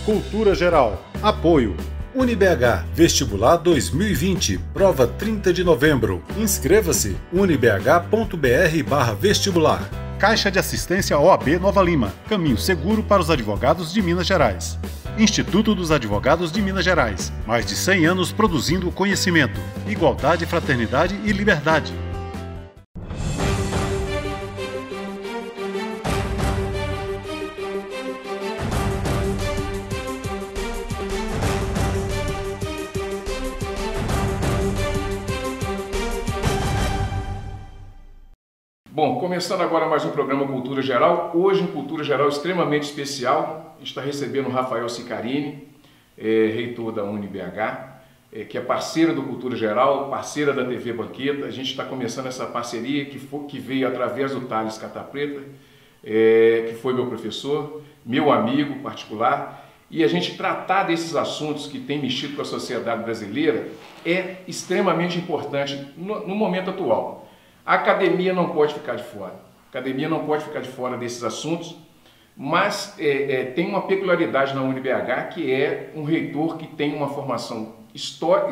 Cultura Geral. Apoio. UniBH Vestibular 2020, prova 30 de novembro. Inscreva-se unibh.br/vestibular. Caixa de Assistência OAB Nova Lima, caminho seguro para os advogados de Minas Gerais. Instituto dos Advogados de Minas Gerais, mais de 100 anos produzindo conhecimento, igualdade, fraternidade e liberdade. Bom, começando agora mais um programa Cultura Geral. Hoje um Cultura Geral extremamente especial. A gente está recebendo o Rafael Ciccarini, reitor da UniBH, que é parceira do Cultura Geral, parceira da TV Banqueta. A gente está começando essa parceria que veio através do Thales Catapreta, que foi meu professor, meu amigo particular. E a gente tratar desses assuntos que têm mexido com a sociedade brasileira é extremamente importante no momento atual. A academia não pode ficar de fora. A academia não pode ficar de fora desses assuntos, mas tem uma peculiaridade na UniBH, que é um reitor que tem uma formação de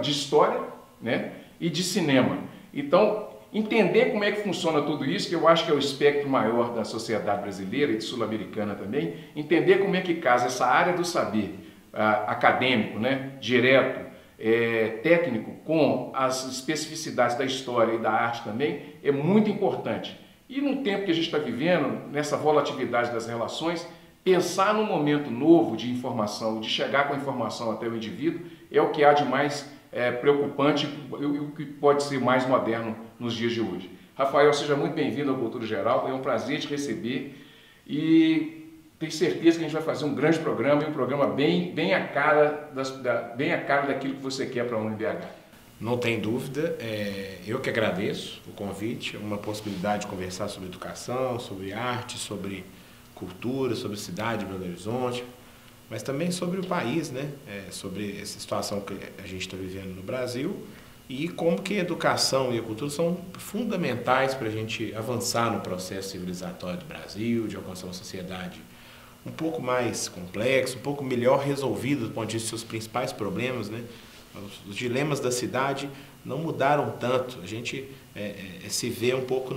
história, né, e de cinema. Então, entender como é que funciona tudo isso, que eu acho que é o espectro maior da sociedade brasileira e sul-americana também, entender como é que casa essa área do saber acadêmico, né, direto, técnico, com as especificidades da história e da arte também, é muito importante. E no tempo que a gente está vivendo, nessa volatilidade das relações, pensar num momento novo de informação, de chegar com a informação até o indivíduo, é o que há de mais preocupante e o que pode ser mais moderno nos dias de hoje. Rafael, seja muito bem-vindo ao Cultura Geral, é um prazer te receber e tenho certeza que a gente vai fazer um grande programa e um programa bem a cara daquilo que você quer para a UniBH. Não tem dúvida, eu que agradeço o convite, uma possibilidade de conversar sobre educação, sobre arte, sobre cultura, sobre cidade de Belo Horizonte, mas também sobre o país, né? Sobre essa situação que a gente está vivendo no Brasil e como que a educação e a cultura são fundamentais para a gente avançar no processo civilizatório do Brasil, de alcançar uma sociedade um pouco mais complexo, um pouco melhor resolvido do ponto de vista dos seus principais problemas, né? Os dilemas da cidade não mudaram tanto. A gente se vê um pouco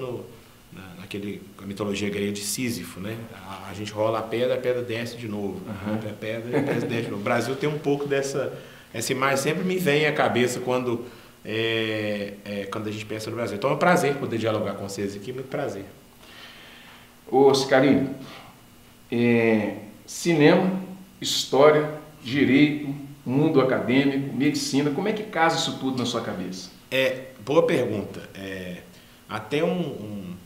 naquele mitologia grega de Sísifo, né? A gente rola a pedra desce de novo. Uhum. A pedra desce de novo. O Brasil tem um pouco essa imagem, sempre me vem à cabeça quando a gente pensa no Brasil. Então é um prazer poder dialogar com vocês aqui, muito prazer. Ô Ciccarini, cinema, história, direito, mundo acadêmico, medicina, como é que casa isso tudo na sua cabeça? Boa pergunta. Até um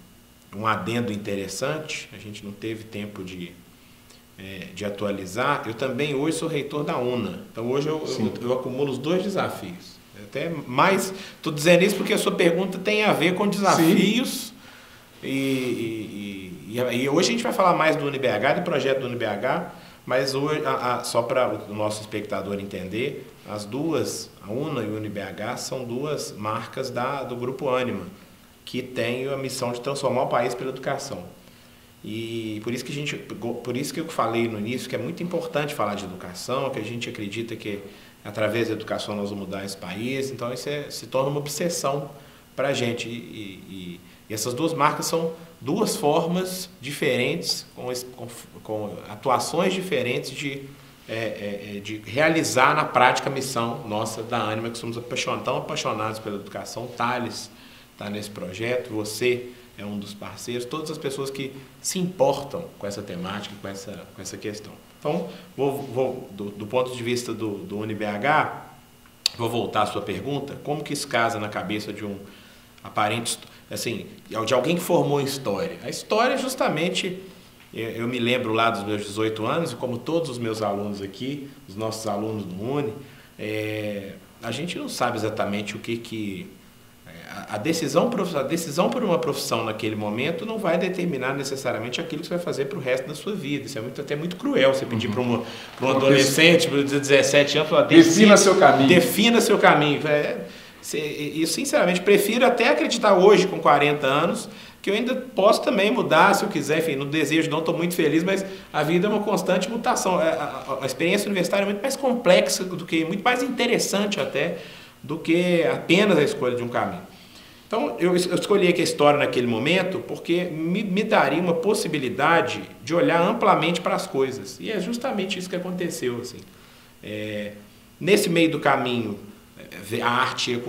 adendo interessante, a gente não teve tempo de atualizar. Eu também hoje sou reitor da UNA, então hoje eu acumulo os dois desafios. Até mais, estou dizendo isso porque a sua pergunta tem a ver com desafios. E hoje a gente vai falar mais do UniBH, do projeto do UniBH, mas hoje, só para o nosso espectador entender, as duas, a UNA e o UniBH, são duas marcas do Grupo Ânima, que tem a missão de transformar o país pela educação. E por isso que eu falei no início que é muito importante falar de educação, que a gente acredita que através da educação nós vamos mudar esse país, então isso se torna uma obsessão para a gente. E essas duas marcas são duas formas diferentes, com atuações diferentes de realizar na prática a missão nossa da Ânima, que somos tão apaixonados pela educação. O Thales está nesse projeto, você é um dos parceiros, todas as pessoas que se importam com essa temática, com essa questão. Então, do ponto de vista do UniBH, vou voltar à sua pergunta, como que isso casa na cabeça de um aparente, assim, de alguém que formou história? A história, justamente, eu me lembro lá dos meus 18 anos, e como todos os meus alunos aqui, os nossos alunos do Uni, a gente não sabe exatamente o que a decisão por uma profissão naquele momento não vai determinar necessariamente aquilo que você vai fazer para o resto da sua vida. Isso é até muito cruel, você pedir para um adolescente de 17 anos, falar, defina seu caminho. Defina seu caminho. Eu, sinceramente, prefiro até acreditar hoje, com 40 anos, que eu ainda posso também mudar se eu quiser, enfim, no desejo não estou muito feliz, mas a vida é uma constante mutação. A experiência universitária é muito mais complexa do que, muito mais interessante até, do que apenas a escolha de um caminho. Então, eu escolhi aqui a história naquele momento porque me daria uma possibilidade de olhar amplamente para as coisas. E é justamente isso que aconteceu, assim. Nesse meio do caminho, a arte,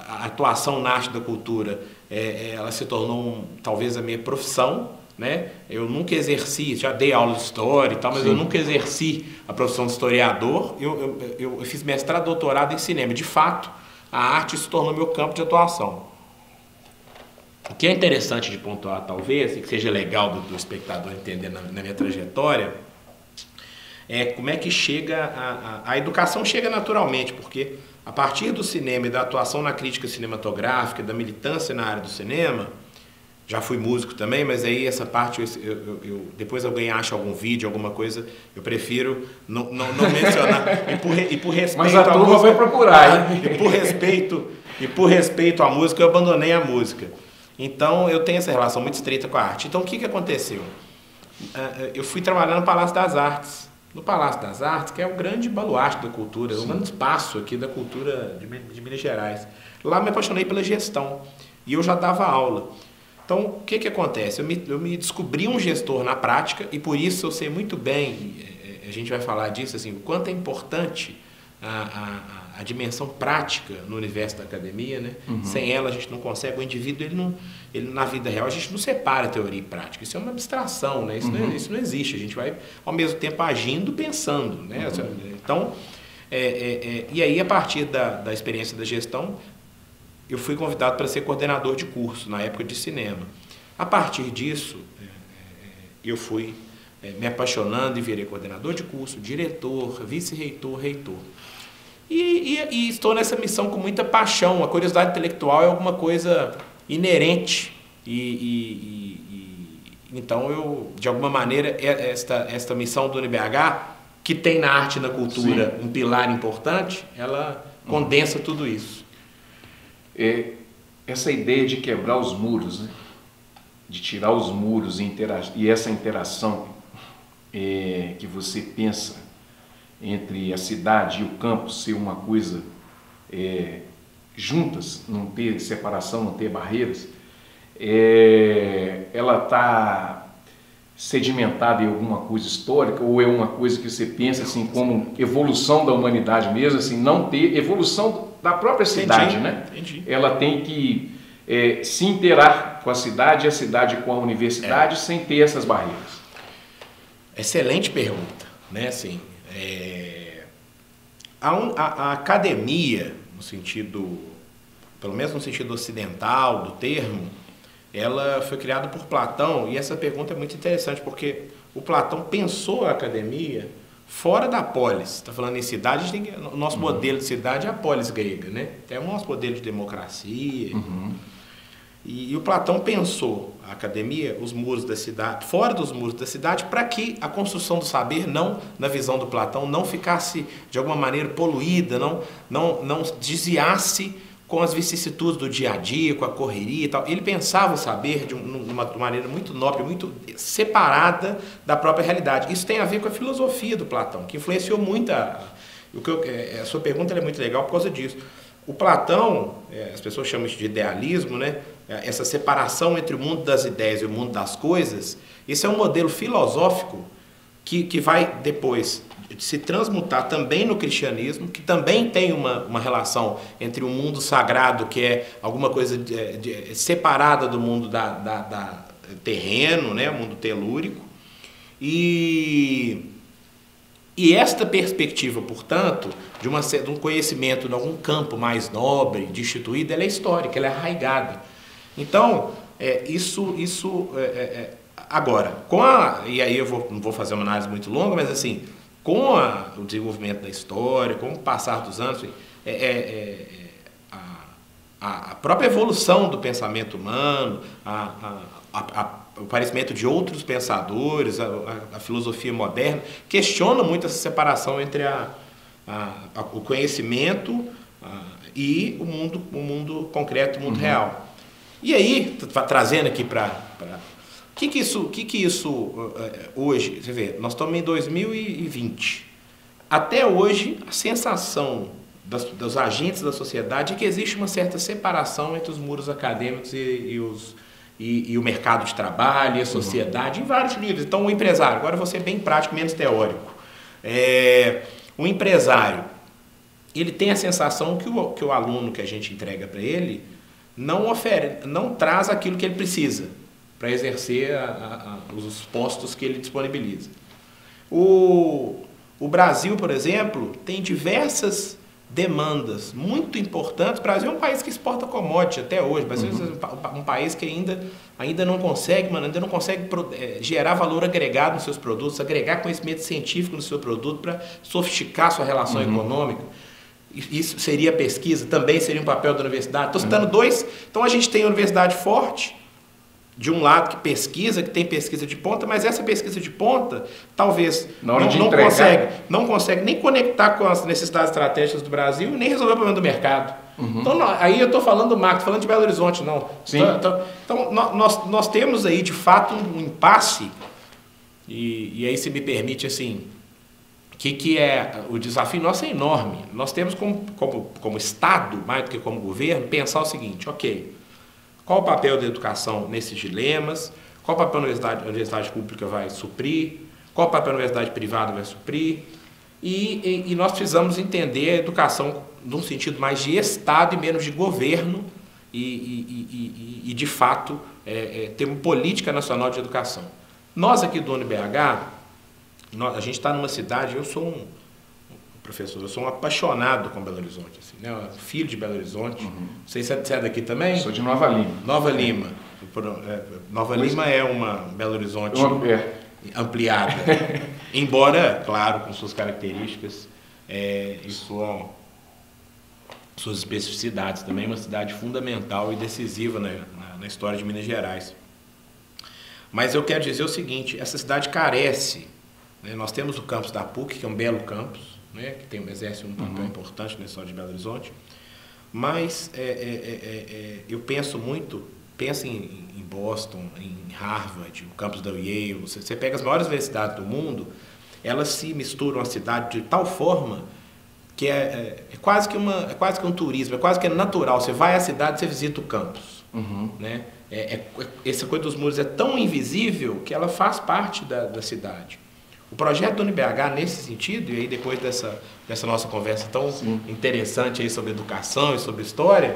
a atuação na arte da cultura, ela se tornou talvez a minha profissão, né? Eu nunca exerci, já dei aula de história e tal, mas Sim. Eu nunca exerci a profissão de historiador. Eu fiz mestrado, doutorado em cinema. De fato, a arte se tornou meu campo de atuação. O que é interessante de pontuar, talvez, e que seja legal do espectador entender na minha trajetória, é como é que chega a educação chega naturalmente, porque a partir do cinema e da atuação na crítica cinematográfica, da militância na área do cinema, já fui músico também, mas aí essa parte, depois alguém acha algum vídeo, alguma coisa, eu prefiro não mencionar. E por respeito mas a turma música, vai procurar. E por respeito à música, eu abandonei a música. Então, eu tenho essa relação muito estreita com a arte. Então, o que aconteceu? Eu fui trabalhar no Palácio das Artes. No Palácio das Artes, que é o grande baluarte da cultura, o grande espaço aqui da cultura de Minas Gerais. Lá me apaixonei pela gestão e eu já dava aula. Então, o que acontece? Eu me descobri um gestor na prática e por isso eu sei muito bem, a gente vai falar disso, assim, o quanto é importante a dimensão prática no universo da academia, né? Uhum. Sem ela a gente não consegue, o indivíduo, ele na vida real a gente não separa teoria e prática, isso é uma abstração, né? Isso não existe, a gente vai ao mesmo tempo agindo, pensando, né? Uhum. Então, e aí a partir da experiência da gestão, eu fui convidado para ser coordenador de curso, na época de cinema. A partir disso, eu fui me apaixonando e virei coordenador de curso, diretor, vice-reitor, reitor. E estou nessa missão com muita paixão. A curiosidade intelectual é alguma coisa inerente. Então, eu, de alguma maneira, esta missão do UniBH, que tem na arte e na cultura Sim. um pilar importante, ela condensa tudo isso. Essa ideia de quebrar os muros, né? De tirar os muros e essa interação que você pensa entre a cidade e o campo ser uma coisa juntas, não ter separação, não ter barreiras, ela está sedimentada em alguma coisa histórica ou é uma coisa que você pensa assim como evolução da humanidade mesmo, assim, não ter evolução da própria cidade, né? Entendi. Ela tem que se interar com a cidade e a cidade com a universidade sem ter essas barreiras. Excelente pergunta, né? Assim, a academia, no sentido, pelo menos no sentido ocidental do termo, ela foi criada por Platão, e essa pergunta é muito interessante, porque o Platão pensou a academia fora da polis. Está falando em cidade, a gente tem o nosso modelo de cidade é a polis grega, né? É o nosso modelo de democracia. Uhum. E o Platão pensou a academia, os muros da cidade, fora dos muros da cidade, para que a construção do saber, não, na visão do Platão, não ficasse de alguma maneira poluída, não desviasse com as vicissitudes do dia a dia, com a correria e tal. Ele pensava o saber de uma maneira muito nobre, muito separada da própria realidade. Isso tem a ver com a filosofia do Platão, que influenciou muito a sua pergunta é muito legal por causa disso. O Platão, as pessoas chamam isso de idealismo, né? Essa separação entre o mundo das ideias e o mundo das coisas, esse é um modelo filosófico que vai depois se transmutar também no cristianismo, que também tem uma relação entre o mundo sagrado, que é alguma coisa separada do mundo da terreno, né? O mundo telúrico, e esta perspectiva, portanto, de um conhecimento de algum campo mais nobre, destituído, ela é histórica, ela é arraigada. Então, agora, e aí eu não vou fazer uma análise muito longa, mas assim, com o desenvolvimento da história, com o passar dos anos, a própria evolução do pensamento humano, o aparecimento de outros pensadores, a filosofia moderna, questiona muito essa separação entre o conhecimento e o mundo concreto, o mundo real. E aí, trazendo aqui para... O que isso hoje, você vê, nós estamos em 2020. Até hoje, a sensação dos agentes da sociedade é que existe uma certa separação entre os muros acadêmicos e o mercado de trabalho e a sociedade, em vários níveis. Então, o empresário, agora eu vou ser bem prático, menos teórico. O empresário, ele tem a sensação que o aluno que a gente entrega para ele não traz aquilo que ele precisa para exercer os postos que ele disponibiliza. O Brasil, por exemplo, tem diversas demandas muito importantes. O Brasil é um país que exporta commodity até hoje. O Brasil é um país que ainda não consegue gerar valor agregado nos seus produtos, agregar conhecimento científico no seu produto para sofisticar sua relação econômica. Isso seria pesquisa, também seria um papel da universidade. Estou citando dois. Então a gente tem a universidade forte, de um lado que tem pesquisa de ponta, mas essa pesquisa de ponta talvez não consegue nem conectar com as necessidades estratégicas do Brasil e nem resolver o problema do mercado. Então, aí eu estou falando do marketing, falando de Belo Horizonte, não. Sim. Então nós temos aí, de fato, um impasse, e aí se me permite, assim, que é o desafio nosso é enorme. Nós temos como Estado, mais do que como governo, pensar o seguinte, ok, qual o papel da educação nesses dilemas? Qual o papel a universidade pública vai suprir? Qual o papel a universidade privada vai suprir? E nós precisamos entender a educação num sentido mais de Estado e menos de governo e de fato, ter uma política nacional de educação. Nós aqui do UniBH, a gente está numa cidade, eu sou professor, eu sou um apaixonado com Belo Horizonte, assim, né? Filho de Belo Horizonte. Não sei se você é daqui também? Sou de Nova Lima. Nova Lima. Nova Lima é uma Belo Horizonte ampliada. Embora, claro, com suas características e suas especificidades. Também é uma cidade fundamental e decisiva na história de Minas Gerais. Mas eu quero dizer o seguinte, essa cidade carece, né? Nós temos o campus da PUC, que é um belo campus, né, que exerce um papel importante na história de Belo Horizonte, mas eu penso em Boston, em Harvard, o campus da Yale, você pega as maiores universidades do mundo, elas se misturam à cidade de tal forma que é quase que um turismo, é quase que natural, você vai à cidade, você visita o campus, né? Essa coisa dos muros é tão invisível que ela faz parte da cidade. O projeto do UniBH, nesse sentido, e aí depois dessa nossa conversa tão interessante aí sobre educação e sobre história,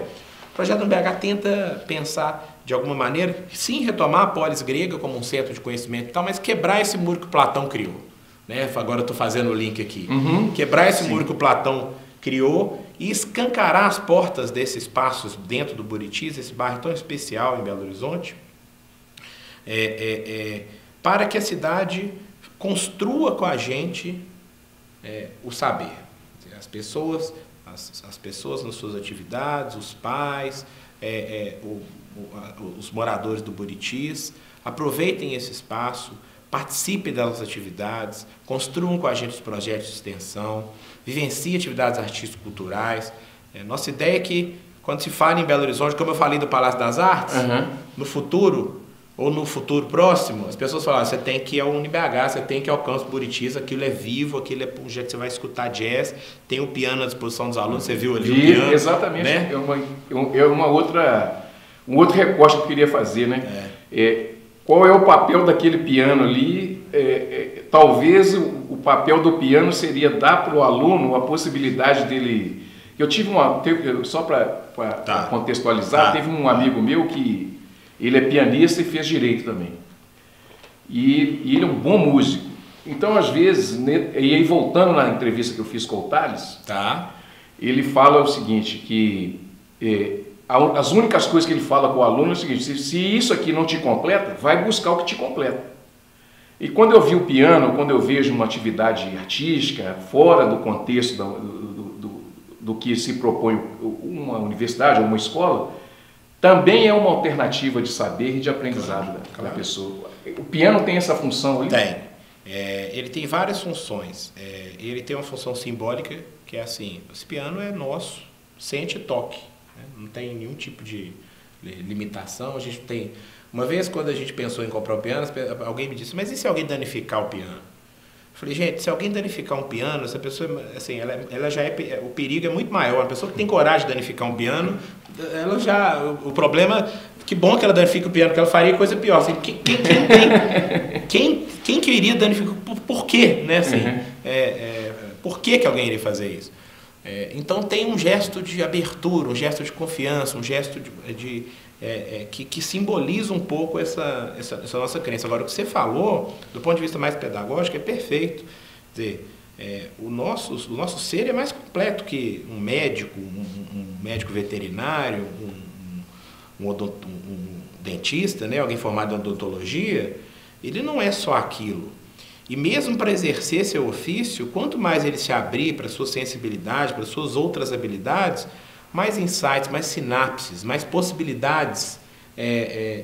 o projeto do UniBH tenta pensar, de alguma maneira, sim, retomar a polis grega como um centro de conhecimento e tal, mas quebrar esse muro que o Platão criou. Né? Agora eu estou fazendo o link aqui. Quebrar esse muro que o Platão criou e escancarar as portas desses espaços dentro do Buritis, esse bairro tão especial em Belo Horizonte, para que a cidade construa com a gente o saber. As pessoas nas suas atividades, os pais, os moradores do Buritis, aproveitem esse espaço, participem das atividades, construam com a gente os projetos de extensão, vivenciem atividades artístico-culturais. Nossa ideia é que, quando se fala em Belo Horizonte, como eu falei do Palácio das Artes, no futuro, ou no futuro próximo, as pessoas falam, você tem que ir ao UniBH, você tem que ir ao campus Buritis, aquilo é vivo, aquilo é um jeito que você vai escutar jazz, tem o piano à disposição dos alunos, você viu ali o piano. Exatamente, né? Um outro recorte que eu queria fazer, né? Qual é o papel daquele piano ali? Talvez o papel do piano seria dar para o aluno a possibilidade dele... só para contextualizar, teve um amigo meu que ele é pianista e fez direito também. E ele é um bom músico. Então, às vezes, e aí voltando na entrevista que eu fiz com o Thales, ele fala o seguinte, que as únicas coisas que ele fala com o aluno é o seguinte, se isso aqui não te completa, vai buscar o que te completa. E quando eu vi o piano, quando eu vejo uma atividade artística, fora do contexto do que se propõe uma universidade ou uma escola, também é uma alternativa de saber e de aprendizado da pessoa. O piano tem essa função ali? Tem. Ele tem várias funções. Ele tem uma função simbólica, que é assim, esse piano é nosso, sente e toque. Né? Não tem nenhum tipo de limitação. A gente tem... Uma vez, quando a gente pensou em comprar um piano, alguém me disse, mas e se alguém danificar o piano? Eu falei, gente, se alguém danificar um piano, essa pessoa, assim, ela já é... O perigo é muito maior. A pessoa que tem coragem de danificar um piano, ela já... O problema... Que bom que ela danifica o piano, que ela faria coisa pior. Assim, quem que iria danificar? Por quê? Né? Assim, por que alguém iria fazer isso? Então tem um gesto de abertura, um gesto de confiança, um gesto que simboliza um pouco essa nossa crença. Agora, o que você falou, do ponto de vista mais pedagógico, é perfeito. Quer dizer, o nosso ser é mais completo que um médico, um médico veterinário, um dentista, né? Alguém formado em odontologia. Ele não é só aquilo. E mesmo para exercer seu ofício, quanto mais ele se abrir para a sua sensibilidade, para as suas outras habilidades, mais insights, mais sinapses, mais possibilidades,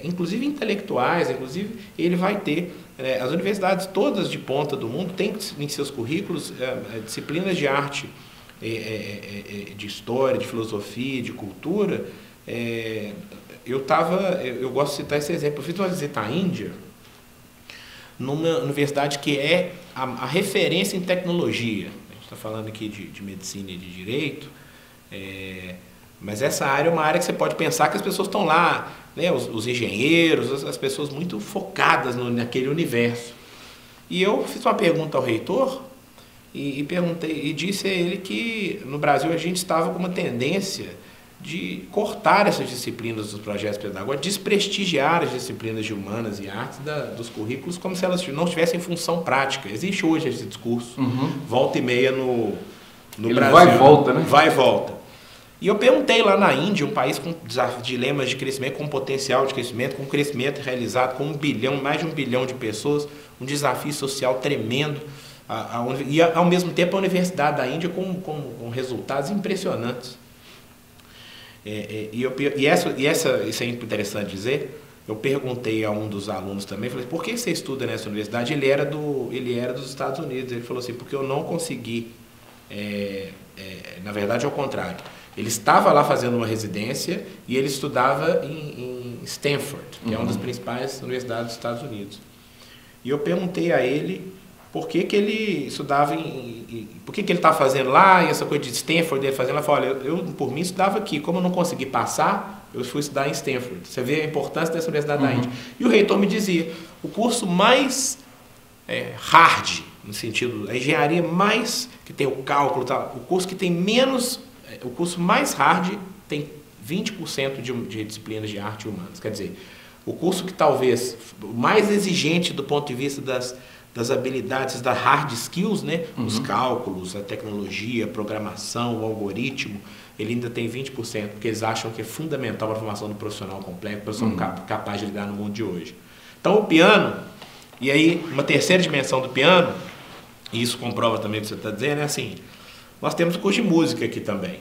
inclusive intelectuais, inclusive ele vai ter. As universidades todas de ponta do mundo têm em seus currículos disciplinas de arte, de história, de filosofia, de cultura. Eu gosto de citar esse exemplo. Eu fiz uma visita à Índia, numa universidade que é a referência em tecnologia. A gente está falando aqui de medicina e de direito, mas essa área é uma área que você pode pensar que as pessoas estão lá, né, os engenheiros, as pessoas muito focadas naquele universo. E eu fiz uma pergunta ao reitor e disse a ele que no Brasil a gente estava com uma tendência de cortar essas disciplinas dos projetos pedagógicos, desprestigiar as disciplinas de humanas e artes dos currículos como se elas não tivessem função prática. Existe hoje esse discurso, volta e meia no Brasil. Vai e volta, né? Vai e volta. E eu perguntei lá na Índia, um país com dilemas de crescimento, com potencial de crescimento, com crescimento realizado, com mais de 1 bilhão de pessoas, um desafio social tremendo, e ao mesmo tempo a Universidade da Índia com resultados impressionantes. Isso é interessante dizer. Eu perguntei a um dos alunos também, falei, por que você estuda nessa universidade? Ele era dos Estados Unidos. Ele falou assim, porque eu não consegui, na verdade, ao contrário. Ele estava lá fazendo uma residência e ele estudava em Stanford, que é uma das principais universidades dos Estados Unidos. E eu perguntei a ele por que ele estudava por que ele estava fazendo lá, e essa coisa de Stanford, ele fazendo lá. Eu falei, olha, eu por mim estudava aqui, como eu não consegui passar, eu fui estudar em Stanford. Você vê a importância dessa universidade da Índia. E o reitor me dizia, o curso mais hard, no sentido, a engenharia mais, que tem o cálculo, tal, o curso que tem menos, o curso mais hard tem 20% de disciplinas de arte e humanas. Quer dizer, o curso que talvez mais exigente do ponto de vista das habilidades, das hard skills, né? Os cálculos, a tecnologia, a programação, o algoritmo, ele ainda tem 20%, porque eles acham que é fundamental para a formação do profissional completo, para o profissional capaz de lidar no mundo de hoje. Então, o piano, e aí uma terceira dimensão do piano, e isso comprova também o que você está dizendo, é assim, nós temos o curso de música aqui também.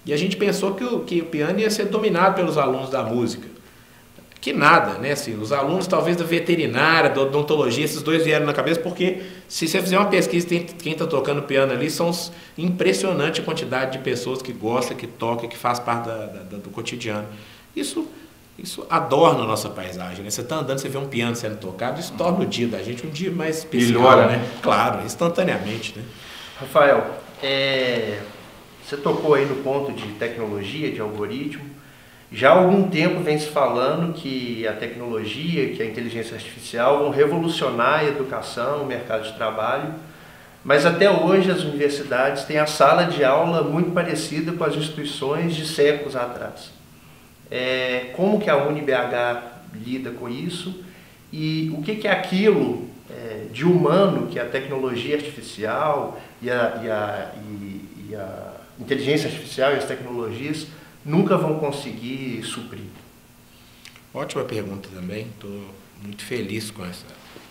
E a gente pensou que o piano ia ser dominado pelos alunos da música. Que nada, né? Assim, os alunos talvez da veterinária, da odontologia, esses dois vieram na cabeça, porque se você fizer uma pesquisa, quem está tocando piano ali, são impressionante a quantidade de pessoas que gostam, que tocam, que faz parte do cotidiano. Isso adorna a nossa paisagem, né? Você está andando, você vê um piano sendo tocado, isso torna o dia da gente um dia mais especial. Melhora, né? Claro, instantaneamente, né? Rafael, você tocou aí no ponto de tecnologia, de algoritmo. Já há algum tempo vem se falando que a tecnologia, que a inteligência artificial vão revolucionar a educação, o mercado de trabalho, mas até hoje as universidades têm a sala de aula muito parecida com as instituições de séculos atrás. Como que a UniBH lida com isso e o que é aquilo de humano que a tecnologia artificial e a inteligência artificial e as tecnologias nunca vão conseguir suprir? Ótima pergunta também. Estou muito feliz com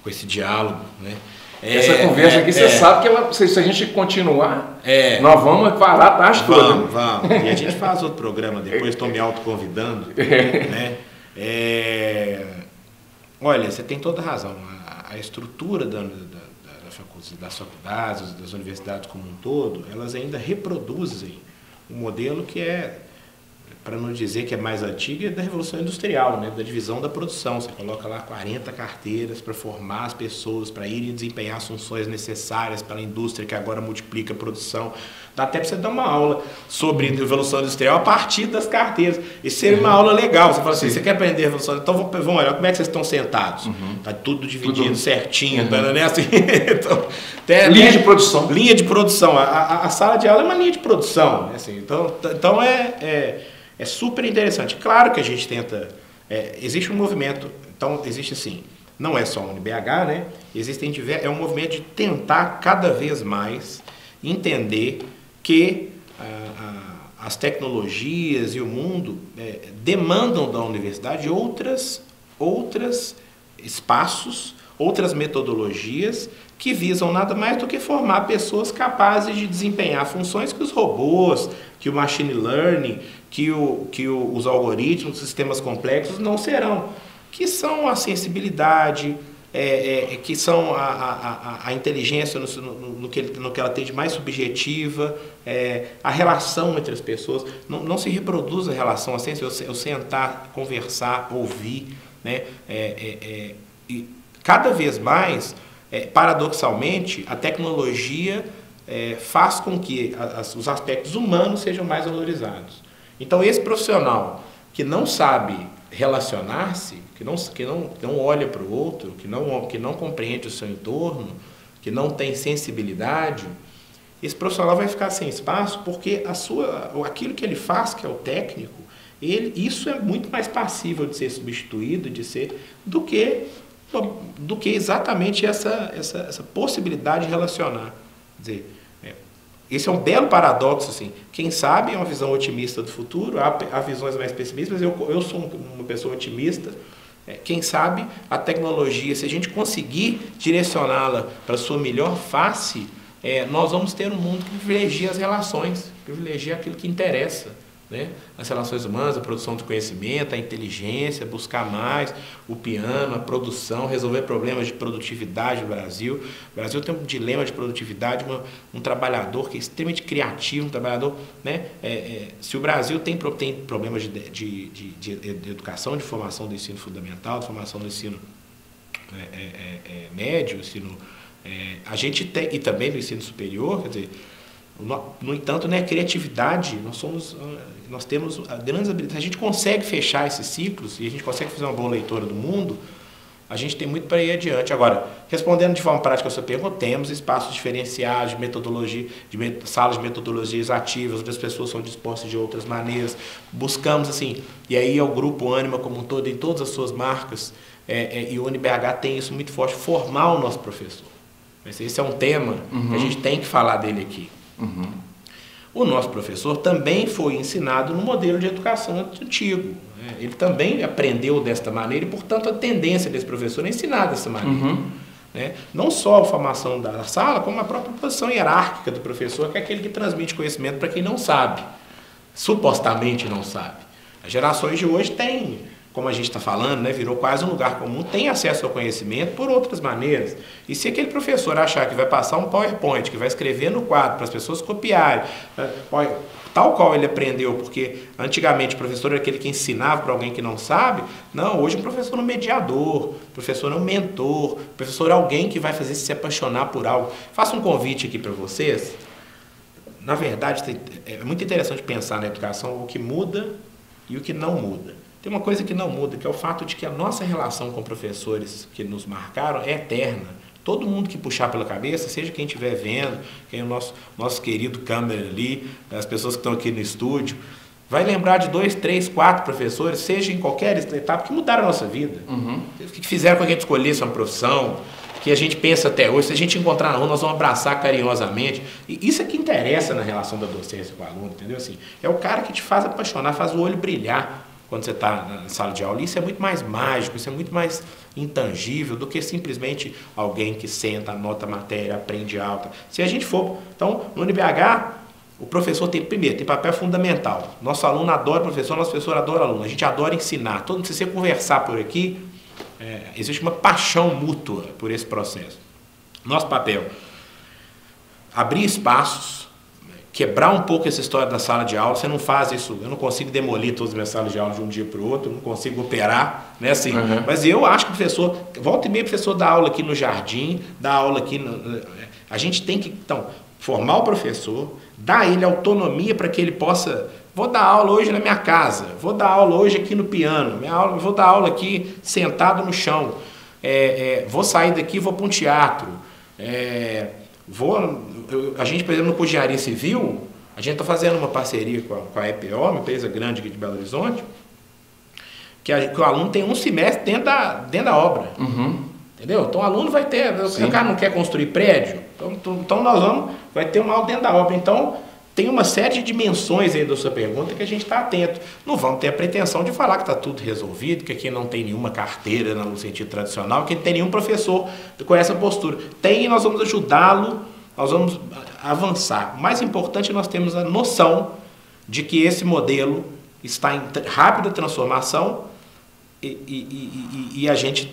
esse diálogo, né? Essa conversa aqui, você sabe que se a gente continuar, nós vamos falar a tarde toda. Vamos. E a gente faz outro programa depois, estou me autoconvidando. Né? Olha, você tem toda a razão. A estrutura das faculdades, das universidades como um todo, elas ainda reproduzem um modelo que é para não dizer que é mais antiga, é da Revolução Industrial, né? Da divisão da produção. Você coloca lá 40 carteiras para formar as pessoas, para irem desempenhar as funções necessárias para a indústria que agora multiplica a produção. Dá até para você dar uma aula sobre Revolução Industrial a partir das carteiras. Isso seria uma aula legal. Você fala assim, você quer aprender a Revolução? Então vamos olhar como é que vocês estão sentados. Está tudo dividido certinho. Né? Assim, então, linha de produção. Linha de produção. A sala de aula é uma linha de produção. Assim, então é super interessante. Claro que a gente tenta... existe um movimento, então existe assim, não é só a UniBH, né? É um movimento de tentar cada vez mais entender que as tecnologias e o mundo demandam da universidade outros espaços, outras metodologias que visam nada mais do que formar pessoas capazes de desempenhar funções que os robôs, que o machine learning, que os algoritmos, os sistemas complexos não serão, que são a sensibilidade, que são a inteligência no que ela tem de mais subjetiva, a relação entre as pessoas. Não se reproduz a relação, a ciência, eu sentar, conversar, ouvir, né? E cada vez mais, paradoxalmente, a tecnologia faz com que os aspectos humanos sejam mais valorizados. Então, esse profissional que não sabe relacionar-se, que não olha para o outro, que não compreende o seu entorno, que não tem sensibilidade, esse profissional vai ficar sem espaço porque aquilo que ele faz, que é o técnico, isso é muito mais passível de ser substituído, do que exatamente essa possibilidade de relacionar. Quer dizer, esse é um belo paradoxo, assim. Quem sabe é uma visão otimista do futuro, há visões mais pessimistas, eu sou uma pessoa otimista. Quem sabe a tecnologia, se a gente conseguir direcioná-la para a sua melhor face, nós vamos ter um mundo que privilegia as relações, privilegia aquilo que interessa, né? As relações humanas, a produção de conhecimento, a inteligência, buscar mais, o piano, a produção, resolver problemas de produtividade no Brasil. O Brasil tem um dilema de produtividade, um trabalhador que é extremamente criativo, um trabalhador, né? Se o Brasil tem problemas de educação, de formação do ensino fundamental, de formação do ensino médio, a gente tem, e também do ensino superior, quer dizer, no entanto, né, criatividade, nós temos grandes habilidades. A gente consegue fechar esses ciclos e a gente consegue fazer uma boa leitura do mundo, a gente tem muito para ir adiante. Agora, respondendo de forma prática a sua pergunta, temos espaços diferenciados de metodologia, salas de metodologias ativas, onde as pessoas são dispostas de outras maneiras. Buscamos, assim, e aí é o Grupo Ânima como um todo, em todas as suas marcas, e o UniBH tem isso muito forte, formar o nosso professor. Esse é um tema que a gente tem que falar dele aqui. O nosso professor também foi ensinado no modelo de educação antigo. Ele também aprendeu desta maneira e, portanto, a tendência desse professor é ensinar dessa maneira. Né? Não só a formação da sala, como a própria posição hierárquica do professor, que é aquele que transmite conhecimento para quem não sabe, supostamente não sabe. As gerações de hoje têm, como a gente está falando, né, virou quase um lugar comum, tem acesso ao conhecimento por outras maneiras. E se aquele professor achar que vai passar um PowerPoint, que vai escrever no quadro para as pessoas copiarem, tal qual ele aprendeu, porque antigamente o professor era aquele que ensinava para alguém que não sabe, não, hoje o professor é um mediador, o professor é um mentor, o professor é alguém que vai fazer se apaixonar por algo. Faço um convite aqui para vocês. Na verdade, é muito interessante pensar na educação o que muda e o que não muda. Tem uma coisa que não muda, que é o fato de que a nossa relação com professores que nos marcaram é eterna. Todo mundo que puxar pela cabeça, seja quem estiver vendo, quem é o nosso querido câmera ali, as pessoas que estão aqui no estúdio, vai lembrar de 2, 3, 4 professores, seja em qualquer etapa, que mudaram a nossa vida. Que fizeram com que a gente escolhesse uma profissão, que a gente pensa até hoje, se a gente encontrar na rua, nós vamos abraçar carinhosamente. E isso é que interessa na relação da docência com o aluno, entendeu? Assim, é o cara que te faz apaixonar, faz o olho brilhar quando você está na sala de aula. Isso é muito mais mágico, isso é muito mais intangível do que simplesmente alguém que senta, anota a matéria, aprende alta. Se a gente for... Então, no UniBH, o professor tem papel fundamental. Nosso aluno adora o professor, nosso professor adora o aluno. A gente adora ensinar. Se você conversar por aqui, existe uma paixão mútua por esse processo. Nosso papel, abrir espaços quebrar um pouco essa história da sala de aula. Você não faz isso, eu não consigo demolir todas as minhas salas de aula de um dia para o outro, eu não consigo operar, né, assim. Mas eu acho que o professor, volta e meia o professor dá aula aqui no jardim, dá aula aqui, a gente tem que, então, formar o professor, dar a ele autonomia para que ele possa, vou dar aula hoje na minha casa, vou dar aula hoje aqui no piano, vou dar aula aqui sentado no chão, vou sair daqui, vou para um teatro, a gente, por exemplo, no curso de engenharia civil, a gente está fazendo uma parceria com a EPO, uma empresa grande aqui de Belo Horizonte, que o aluno tem um semestre dentro da obra. Entendeu? Então o aluno vai ter, o cara não quer construir prédio, então vai ter uma aula dentro da obra. Então tem uma série de dimensões aí da sua pergunta que a gente está atento. Não vamos ter a pretensão de falar que está tudo resolvido, que aqui não tem nenhuma carteira no sentido tradicional, que não tem nenhum professor com essa postura. Tem, e nós vamos ajudá-lo, nós vamos avançar. O mais importante, nós temos a noção de que esse modelo está em rápida transformação e a gente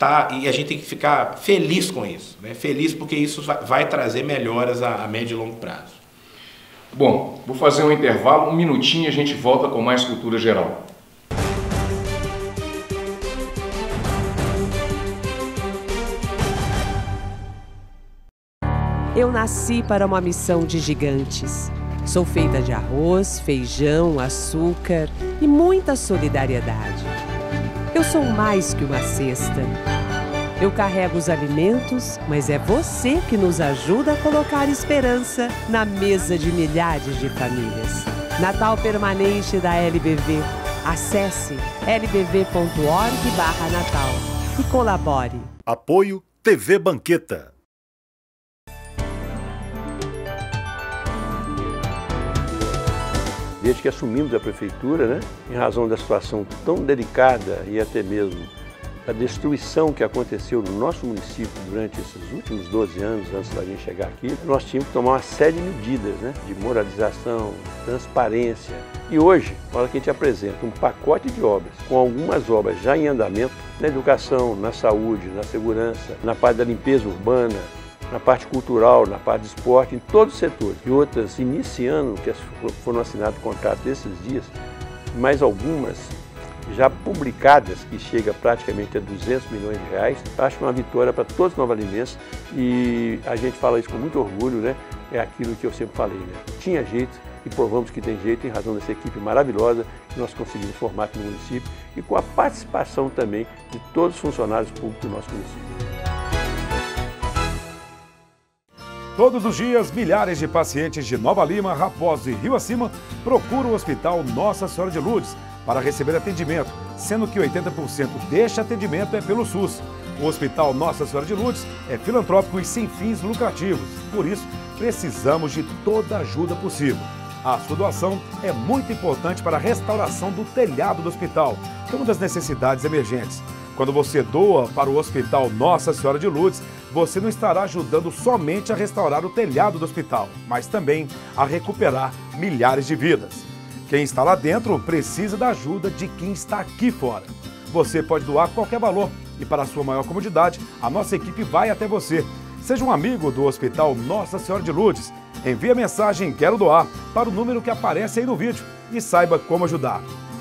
tem que ficar feliz com isso, né? Feliz porque isso vai trazer melhoras a médio e longo prazo. Bom, vou fazer um intervalo, 1 minutinho e a gente volta com mais cultura geral. Eu nasci para uma missão de gigantes. Sou feita de arroz, feijão, açúcar e muita solidariedade. Eu sou mais que uma cesta. Eu carrego os alimentos, mas é você que nos ajuda a colocar esperança na mesa de milhares de famílias. Natal permanente da LBV. Acesse lbv.org/natal e colabore. Apoio TV Banqueta. Desde que assumimos a prefeitura, né, em razão da situação tão delicada e até mesmo a destruição que aconteceu no nosso município durante esses últimos 12 anos, antes da gente chegar aqui, nós tínhamos que tomar uma série de medidas, né, de moralização, transparência. E hoje, olha que a gente apresenta um pacote de obras, com algumas obras já em andamento, na educação, na saúde, na segurança, na parte da limpeza urbana, na parte cultural, na parte de esporte, em todos os setores. E outras iniciando, que foram assinados contratos esses dias, mais algumas já publicadas, que chega praticamente a 200 milhões de reais. Acho uma vitória para todos os novalinenses e a gente fala isso com muito orgulho, né? É aquilo que eu sempre falei, né? Tinha jeito e provamos que tem jeito em razão dessa equipe maravilhosa que nós conseguimos formar aqui no município e com a participação também de todos os funcionários públicos do nosso município. Todos os dias, milhares de pacientes de Nova Lima, Raposo e Rio Acima procuram o Hospital Nossa Senhora de Lourdes para receber atendimento, sendo que 80% deste atendimento é pelo SUS. O Hospital Nossa Senhora de Lourdes é filantrópico e sem fins lucrativos, por isso precisamos de toda a ajuda possível. A sua doação é muito importante para a restauração do telhado do hospital, que é uma das necessidades emergentes. Quando você doa para o Hospital Nossa Senhora de Lourdes, você não estará ajudando somente a restaurar o telhado do hospital, mas também a recuperar milhares de vidas. Quem está lá dentro precisa da ajuda de quem está aqui fora. Você pode doar qualquer valor e, para a sua maior comodidade, a nossa equipe vai até você. Seja um amigo do Hospital Nossa Senhora de Lourdes. Envie a mensagem "Quero doar" para o número que aparece aí no vídeo e saiba como ajudar.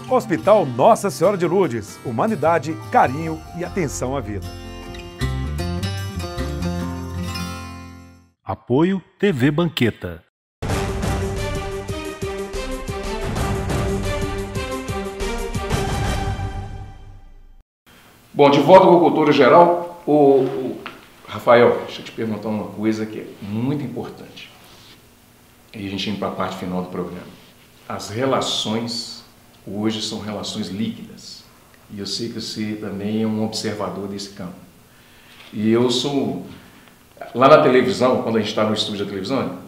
Hospital Nossa Senhora de Lourdes. Humanidade, carinho e atenção à vida. Apoio TV Banqueta. Bom, de volta com a cultura geral, Rafael, deixa eu te perguntar uma coisa que é muito importante. E a gente indo para a parte final do programa. As relações hoje são relações líquidas. E eu sei que você também é um observador desse campo. E eu sou... Lá na televisão, quando a gente está no estúdio da televisão,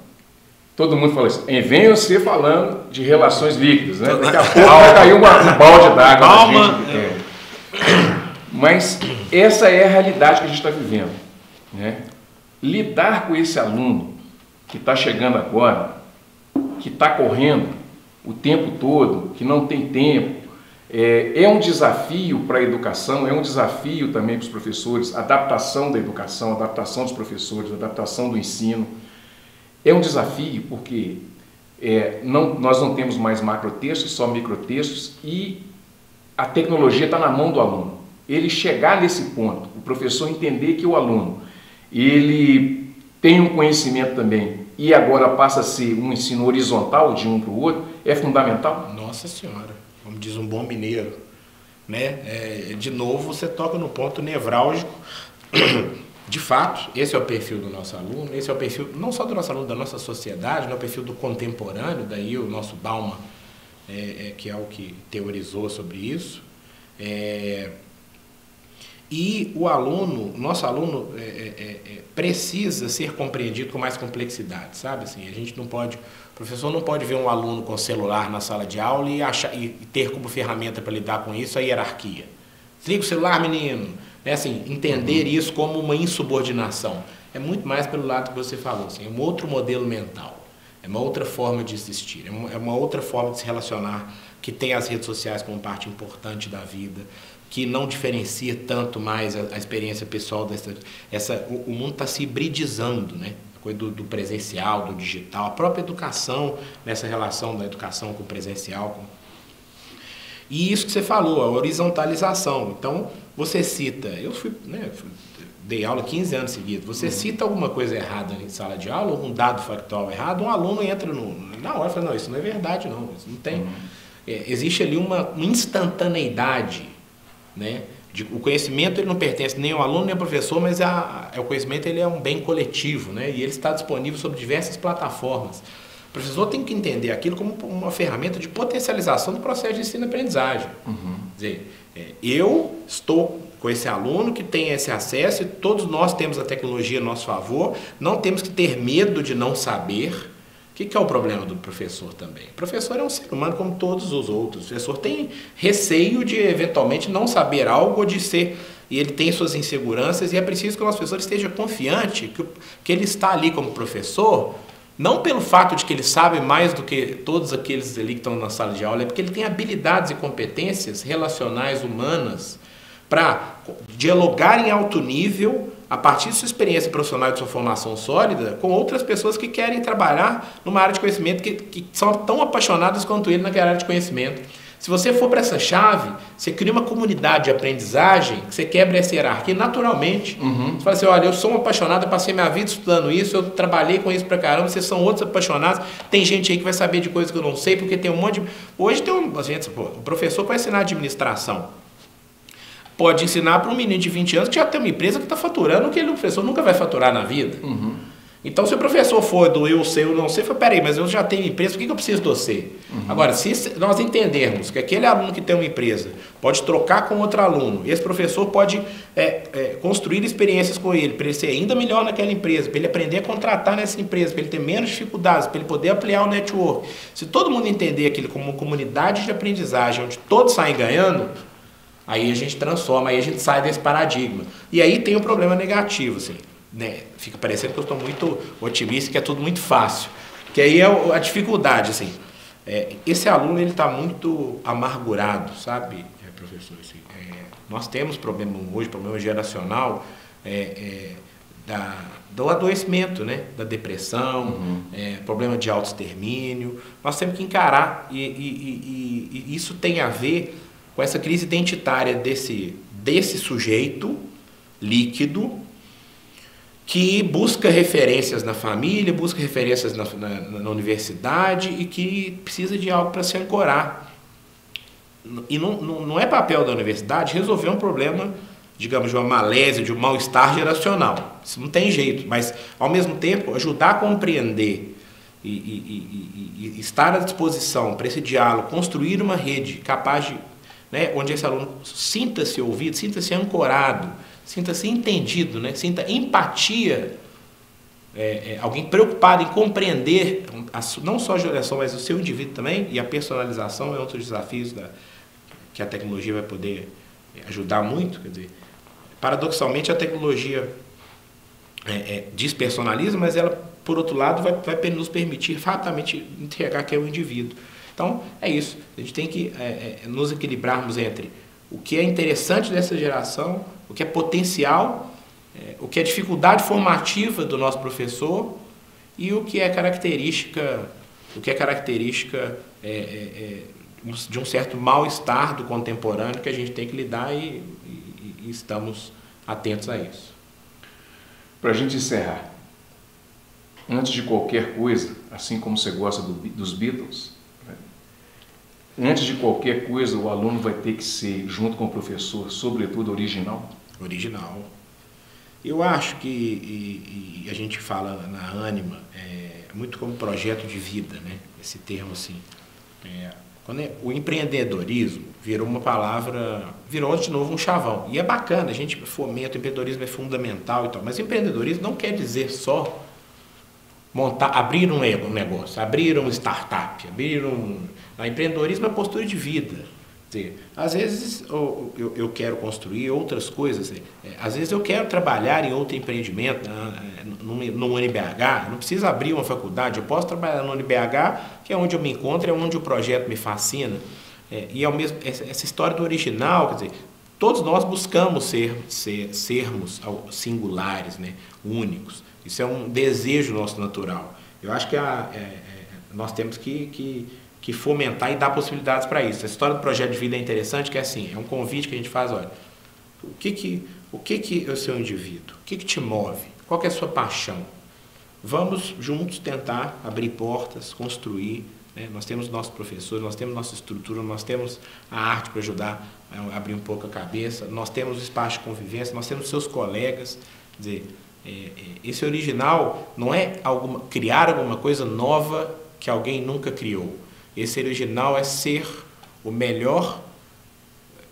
todo mundo fala assim, vem você falando de relações líquidas, né? Daqui a pouco vai cair um balde d'água. Calma! Mas essa é a realidade que a gente está vivendo, né? Lidar com esse aluno que está chegando agora, que está correndo o tempo todo, que não tem tempo, é um desafio para a educação, é um desafio também para os professores, adaptação da educação, adaptação dos professores, adaptação do ensino. É um desafio porque nós não temos mais macrotextos, só microtextos, e a tecnologia está na mão do aluno. Ele chegar nesse ponto, o professor entender que o aluno ele tem um conhecimento também e agora passa a ser um ensino horizontal de um para o outro, é fundamental? Nossa Senhora, como diz um bom mineiro, né? De novo, você toca no ponto nevrálgico. De fato, esse é o perfil do nosso aluno, esse é o perfil não só do nosso aluno, da nossa sociedade, é o perfil do contemporâneo, daí o nosso Bauman, que é o que teorizou sobre isso. E o nosso aluno precisa ser compreendido com mais complexidade, sabe? Assim, o professor não pode ver um aluno com celular na sala de aula e ter como ferramenta para lidar com isso a hierarquia. Desliga o celular, menino. Assim, entender isso como uma insubordinação. É muito mais pelo lado que você falou, assim, é um outro modelo mental, é uma outra forma de existir, é uma outra forma de se relacionar, que tem as redes sociais como parte importante da vida, que não diferencia tanto mais a experiência pessoal o mundo está se hibridizando, né? A coisa do presencial, do digital, a própria educação, nessa relação da educação com o presencial. E isso que você falou, a horizontalização. Então, você cita, dei aula 15 anos seguidos, você cita alguma coisa errada em sala de aula, um dado factual errado, um aluno entra na hora e fala, não, isso não é verdade, não, isso não tem. Existe ali uma instantaneidade, né? O conhecimento ele não pertence nem ao aluno nem ao professor, mas o conhecimento ele é um bem coletivo, né? E ele está disponível sobre diversas plataformas. O professor tem que entender aquilo como uma ferramenta de potencialização do processo de ensino-aprendizagem. Quer dizer, eu estou com esse aluno que tem esse acesso e todos nós temos a tecnologia a nosso favor, não temos que ter medo de não saber. O que é o problema do professor também? O professor é um ser humano como todos os outros. O professor tem receio de eventualmente não saber algo ou de ser... E ele tem suas inseguranças e é preciso que o nosso professor esteja confiante que ele está ali como professor, não pelo fato de que ele sabe mais do que todos aqueles ali que estão na sala de aula, é porque ele tem habilidades e competências relacionais humanas para dialogar em alto nível a partir de sua experiência profissional e de sua formação sólida com outras pessoas que querem trabalhar numa área de conhecimento que são tão apaixonadas quanto ele naquela área de conhecimento. Se você for para essa chave, você cria uma comunidade de aprendizagem, que você quebra essa hierarquia naturalmente. Você fala assim, olha, eu sou um apaixonado, eu passei minha vida estudando isso, eu trabalhei com isso pra caramba, vocês são outros apaixonados, tem gente aí que vai saber de coisas que eu não sei, porque tem um monte de... Hoje tem o professor vai ensinar administração. Pode ensinar para um menino de 20 anos que já tem uma empresa que está faturando o que o professor nunca vai faturar na vida. Então, se o professor for do eu sei ou não sei, fala, peraí, mas eu já tenho empresa, por que eu preciso de você? Agora, se nós entendermos que aquele aluno que tem uma empresa pode trocar com outro aluno, esse professor pode construir experiências com ele, para ele ser ainda melhor naquela empresa, para ele aprender a contratar nessa empresa, para ele ter menos dificuldades, para ele poder ampliar o network. Se todo mundo entender aquilo como uma comunidade de aprendizagem, onde todos saem ganhando, aí a gente transforma, aí a gente sai desse paradigma. E aí tem um problema negativo, assim, né? Fica parecendo que eu estou muito otimista, que é tudo muito fácil. Que aí é a dificuldade, assim. Esse aluno, ele está muito amargurado, sabe, professor? Assim, nós temos problema hoje, problema geracional, do adoecimento, né? Da depressão, problema de autoextermínio. Nós temos que encarar, e isso tem a ver com essa crise identitária desse sujeito líquido que busca referências na família, busca referências na universidade e que precisa de algo para se ancorar. E não é papel da universidade resolver um problema, digamos, de uma malésia, de um mal-estar geracional. Isso não tem jeito, mas, ao mesmo tempo, ajudar a compreender e estar à disposição para esse diálogo, construir uma rede capaz de... Né, onde esse aluno sinta-se ouvido, sinta-se ancorado, sinta-se entendido, né, sinta empatia, alguém preocupado em compreender não só a geração, mas o seu indivíduo também, e a personalização é um dos desafios que a tecnologia vai poder ajudar muito. Quer dizer, paradoxalmente, a tecnologia despersonaliza, mas ela, por outro lado, vai nos permitir rapidamente entregar que é o indivíduo. Então, é isso. A gente tem que nos equilibrarmos entre o que é interessante dessa geração, o que é potencial, o que é dificuldade formativa do nosso professor e o que é característica o que é característica de um certo mal-estar do contemporâneo que a gente tem que lidar e estamos atentos a isso. Para a gente encerrar, antes de qualquer coisa, assim como você gosta dos Beatles, né? Antes de qualquer coisa o aluno vai ter que ser, junto com o professor, sobretudo original? Original. Eu acho que, e a gente fala na Ânima, muito como projeto de vida, né? Esse termo assim. O empreendedorismo virou uma palavra, virou de novo um chavão. E é bacana, a gente fomenta, o empreendedorismo é fundamental e tal, mas empreendedorismo não quer dizer só abrir um negócio, abrir uma startup, empreendedorismo é postura de vida. Às vezes eu quero construir outras coisas, às vezes eu quero trabalhar em outro empreendimento, no UniBH, não preciso abrir uma faculdade, eu posso trabalhar no UniBH, que é onde eu me encontro, é onde o projeto me fascina, e ao mesmo essa história do original, quer dizer, todos nós buscamos sermos singulares, né, únicos, isso é um desejo nosso natural. Eu acho que nós temos que fomentar e dar possibilidades para isso. A história do projeto de vida é interessante, que é assim, é um convite que a gente faz, olha, o que é o seu indivíduo? O que te move? Qual que é a sua paixão? Vamos juntos tentar abrir portas, construir, né? Nós temos nossos professores, nós temos nossa estrutura, nós temos a arte para ajudar a abrir um pouco a cabeça, nós temos o espaço de convivência, nós temos seus colegas, quer dizer, esse original não é criar alguma coisa nova que alguém nunca criou. Esse original é ser o melhor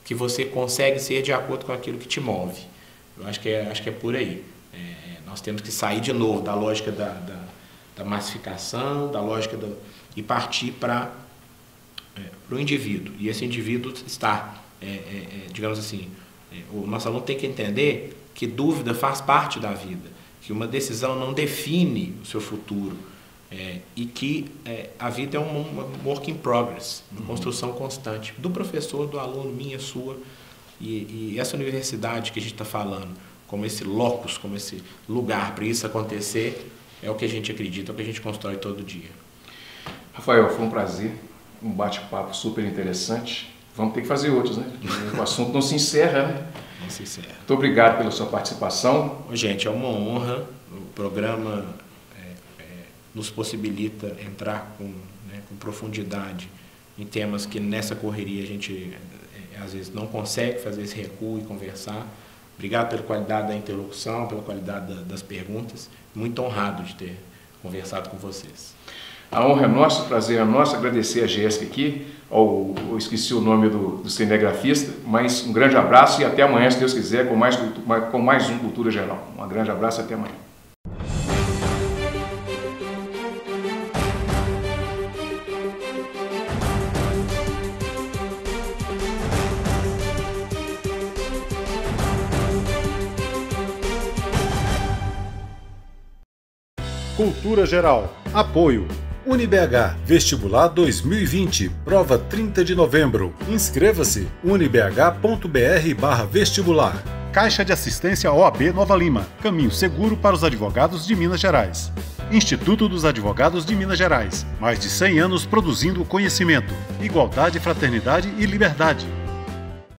que você consegue ser de acordo com aquilo que te move. Eu acho que é por aí. Nós temos que sair de novo da lógica da massificação, da lógica e partir para o indivíduo. E esse indivíduo está, digamos assim, o nosso aluno tem que entender que dúvida faz parte da vida, que uma decisão não define o seu futuro. E que a vida é um work in progress, uma construção constante, do professor, do aluno, minha, sua, e essa universidade que a gente está falando, como esse locus, como esse lugar para isso acontecer, é o que a gente acredita, é o que a gente constrói todo dia. Rafael, foi um prazer, um bate-papo super interessante. Vamos ter que fazer outros, né? O assunto não se encerra, né? Não se encerra. Muito obrigado pela sua participação. Gente, é uma honra, o programa nos possibilita entrar com profundidade em temas que nessa correria a gente às vezes não consegue fazer esse recuo e conversar. Obrigado pela qualidade da interlocução, pela qualidade das perguntas. Muito honrado de ter conversado com vocês. A honra é nossa, o prazer é nosso. Agradecer a Jéssica aqui, eu esqueci o nome do cinegrafista, mas um grande abraço e até amanhã, se Deus quiser, com mais um Cultura Geral. Um grande abraço e até amanhã. Cultura Geral. Apoio. UniBH Vestibular 2020. Prova 30 de novembro. Inscreva-se. unibh.br/vestibular. Caixa de Assistência OAB Nova Lima. Caminho seguro para os advogados de Minas Gerais. Instituto dos Advogados de Minas Gerais. Mais de 100 anos produzindo conhecimento, igualdade, fraternidade e liberdade.